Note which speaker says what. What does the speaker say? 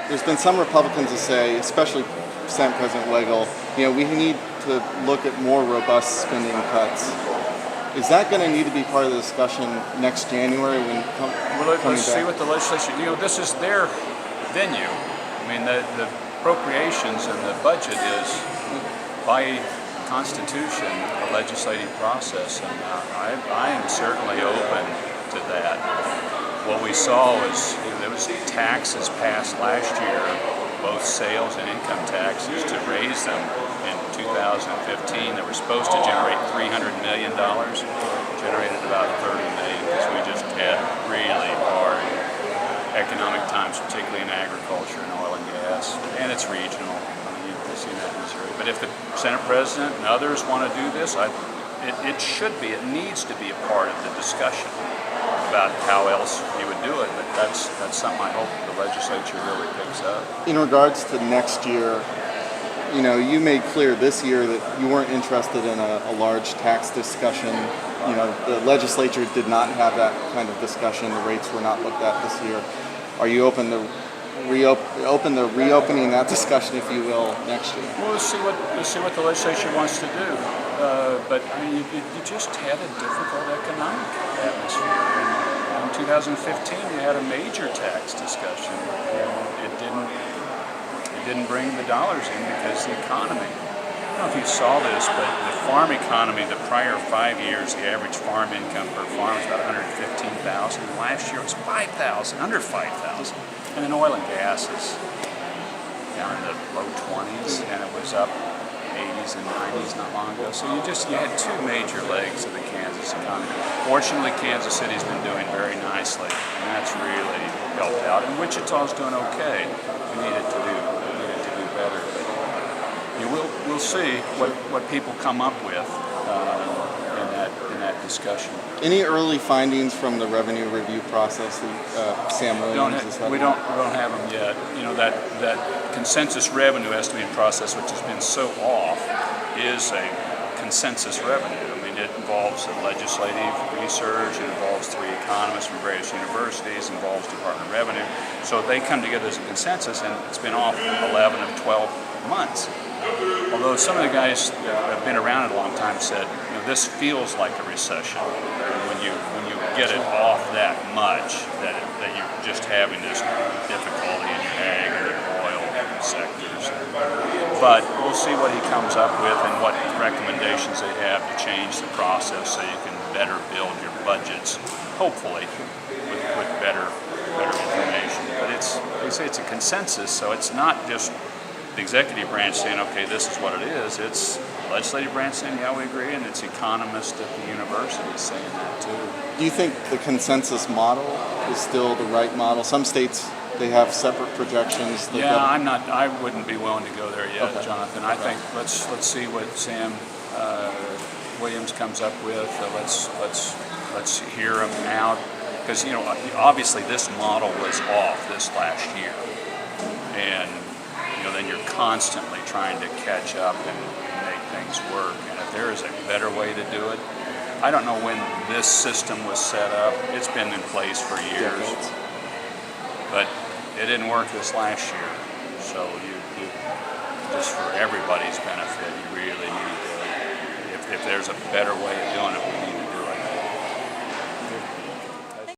Speaker 1: there's been some Republicans that say, especially Senate President Weigel, we need to look at more robust spending cuts. Is that going to need to be part of the discussion next January when
Speaker 2: let's see what the legislature, this is their venue. I mean, the appropriations and the budget is by Constitution a legislative process, and I am certainly open to that. What we saw was there was taxes passed last year, both sales and income taxes, to raise them in 2015 that were supposed to generate $300 million, generated about $30 million because we just had really hard economic times, particularly in agriculture and oil and gas, and it's regional. You've seen that in Missouri. But if the Senate President and others want to do this, it needs to be a part of the discussion about how else you would do it. But that's something I hope the legislature really picks up.
Speaker 1: In regards to next year, you made clear this year that you weren't interested in a large tax discussion. The legislature did not have that kind of discussion. The rates were not looked at this year. Are you open to reopening that discussion, if you will, next year?
Speaker 2: Well, let's see what the legislature wants to do. But I mean, you just had a difficult economic atmosphere. In 2015, we had a major tax discussion, and it didn't bring the dollars in because the economy. I don't know if you saw this, but the farm economy, the prior 5 years, the average farm income per farm was about $115,000. Last year it was $5,000, under $5,000. And then oil and gas is down in the low 20s, and it was up 80s and 90s not long ago. So you had two major legs of the Kansas economy. Fortunately, Kansas City's been doing very nicely, and that's really helped out. And Wichita's doing okay. We needed to do better. We'll see what people come up with in that discussion.
Speaker 1: Any early findings from the revenue review process that Sam Williams is having?
Speaker 2: We don't have them yet. That consensus revenue estimating process, which has been so off, is a consensus revenue. I mean, it involves legislative research, it involves 3 economists from various universities, involves Department of Revenue. So they come together as a consensus, and it's been off 11 of 12 months. Although some of the guys that have been around it a long time said, this feels like a recession. When you get it off that much, that you're just having this difficulty in your ag and your oil sectors. But we'll see what he comes up with and what recommendations they have to change the process so you can better build your budgets, hopefully, with better information. But they say it's a consensus, so it's not just the executive branch saying, okay, this is what it is. It's the legislative branch saying, yeah, we agree, and it's economists at the university saying that too.
Speaker 1: Do you think the consensus model is still the right model? Some states, they have separate projections.
Speaker 2: Yeah, I wouldn't be willing to go there yet,
Speaker 1: okay.
Speaker 2: Jonathan. I think let's see what Sam Williams comes up with. Let's hear him out, because obviously this model was off this last year, and then you're constantly trying to catch up and make things work. And if there is a better way to do it, I don't know when this system was set up. It's been in place for years, but it didn't work this last year. So you just for everybody's benefit, you really need to, if there's a better way of doing it, we need